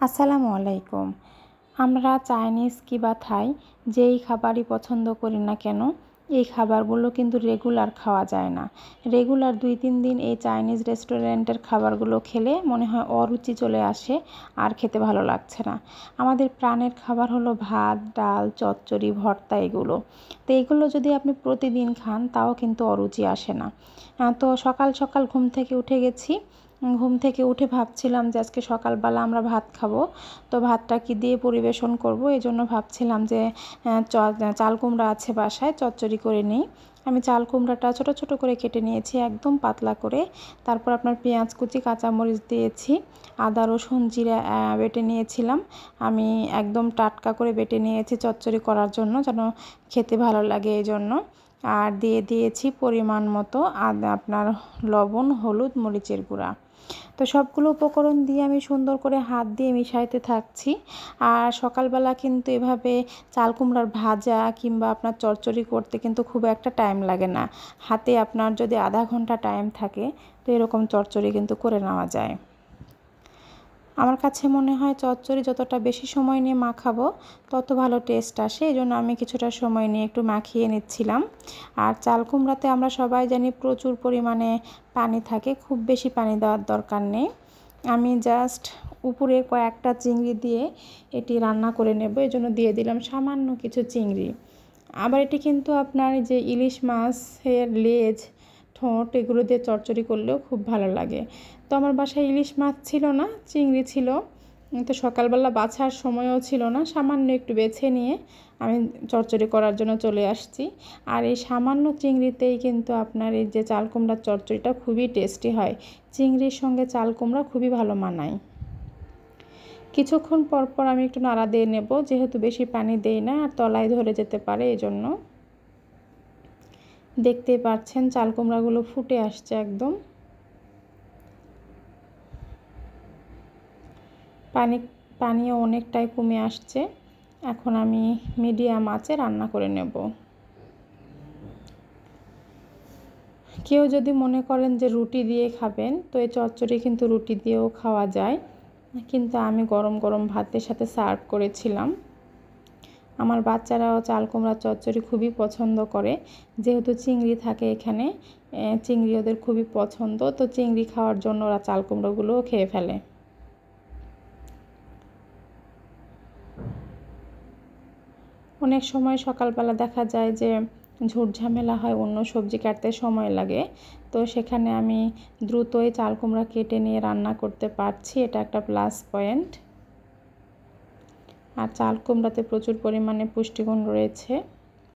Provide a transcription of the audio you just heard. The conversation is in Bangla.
আসসালামু আলাইকুম। আমরা চাইনিজ কিংবা থাই যেই খাবারই পছন্দ করি না কেন, এই খাবারগুলো কিন্তু রেগুলার খাওয়া যায় না। রেগুলার 2-3 দিন এই চাইনিজ রেস্টুরেন্টের খাবারগুলো খেলে মনে হয় অরুচি চলে আসে, আর খেতে ভালো লাগছে না। আমাদের প্রাণের খাবার হলো ভাত, ডাল, চচ্চড়ি, ভর্তা এগুলো। তো এগুলো যদি আপনি প্রতিদিন খান তাও কিন্তু অরুচি আসে না। তো সকাল সকাল ঘুম থেকে উঠে গেছি। ঘুম থেকে উঠে ভাবছিলাম যে আজকে সকালবেলা আমরা ভাত খাবো, তো ভাতটা কি দিয়ে পরিবেশন করব, এই জন্য ভাবছিলাম যে চাল কুমড়া আছে বাসায়, চচ্চড়ি করে নিই। আমি চাল কুমড়াটা ছোট ছোট করে কেটে নিয়েছি, একদম পাতলা করে। তারপর আপনার পেঁয়াজ কুচি, কাঁচামরিচ দিয়েছি, আদা রসুন জিরা বেটে নিয়েছিলাম। আমি একদম টাটকা করে বেটে নিয়েছি চচ্চড়ি করার জন্য, যেন খেতে ভালো লাগে এই জন্য। আর দিয়ে দিয়েছি পরিমাণ মতো আপনার লবণ, হলুদ, মরিচের গুঁড়া। তো সবগুলো উপকরণ দিয়ে আমি সুন্দর করে হাত দিয়ে মিশাইতে থাকছি। আর সকালবেলা কিন্তু এভাবে চাল কুমড়ার ভাজা কিংবা আপনার চচ্চড়ি করতে কিন্তু খুব একটা টাইম লাগে না। হাতে আপনার যদি আধা ঘন্টা টাইম থাকে, তো এরকম চচ্চড়ি কিন্তু করে নেওয়া যায়। আমার কাছে মনে হয় চচ্চড়ি যতটা বেশি সময় নিয়ে মাখাবো তত ভালো টেস্ট আসে, এই জন্য আমি কিছুটা সময় নিয়ে একটু মাখিয়ে নিচ্ছিলাম। আর চাল কুমড়াতে আমরা সবাই জানি প্রচুর পরিমাণে পানি থাকে, খুব বেশি পানি দেওয়ার দরকার নেই। আমি জাস্ট উপরে কয়েকটা চিংড়ি দিয়ে এটি রান্না করে নেব, এই জন্য দিয়ে দিলাম সামান্য কিছু চিংড়ি। আবার এটি কিন্তু আপনার যে ইলিশ মাছের লেজ, ঠোঁট এগুলো দিয়ে চচ্চড়ি করলেও খুব ভালো লাগে। তো আমার বাসায় ইলিশ মাছ ছিল না, চিংড়ি ছিল। তো সকালবেলা বাছার সময়ও ছিল না, সামান্য একটু বেছে নিয়ে আমি চচ্চড়ি করার জন্য চলে আসছি। আর এই সামান্য চিংড়িতেই কিন্তু আপনার এই যে চাল কুমড়ার চচ্চড়িটা খুবই টেস্টি হয়। চিংড়ির সঙ্গে চাল কুমড়া খুবই ভালো মানায়। কিছুক্ষণ পর পর আমি একটু নাড়া দিয়ে নেব, যেহেতু বেশি পানি দেই না আর তলায় ধরে যেতে পারে, এই জন্য। দেখতেই পাচ্ছেন চাল কুমড়াগুলো ফুটে আসছে একদম। পানিও অনেকটাই কমে আসছে। এখন আমি মিডিয়াম আঁচে রান্না করে নেব। কেউ যদি মনে করেন যে রুটি দিয়ে খাবেন, তো এই চচ্চড়ি কিন্তু রুটি দিয়েও খাওয়া যায়, কিন্তু আমি গরম গরম ভাতের সাথে সার্ভ করেছিলাম। আমার বাচ্চারাও চাল কুমড়ার চচ্চড়ি খুবই পছন্দ করে, যেহেতু চিংড়ি থাকে এখানে, চিংড়ি ওদের খুবই পছন্দ, তো চিংড়ি খাওয়ার জন্য ওরা চাল কুমড়োগুলোও খেয়ে ফেলে। অনেক সময় সকালবেলা দেখা যায় যে ঝুট ঝামেলা হয়, অন্য সবজি কাটতে সময় লাগে, তো সেখানে আমি দ্রুতই চাল কুমড়া কেটে নিয়ে রান্না করতে পারছি, এটা একটা প্লাস পয়েন্ট। আর চাল কুমড়াতে প্রচুর পরিমাণে পুষ্টিগুণ রয়েছে।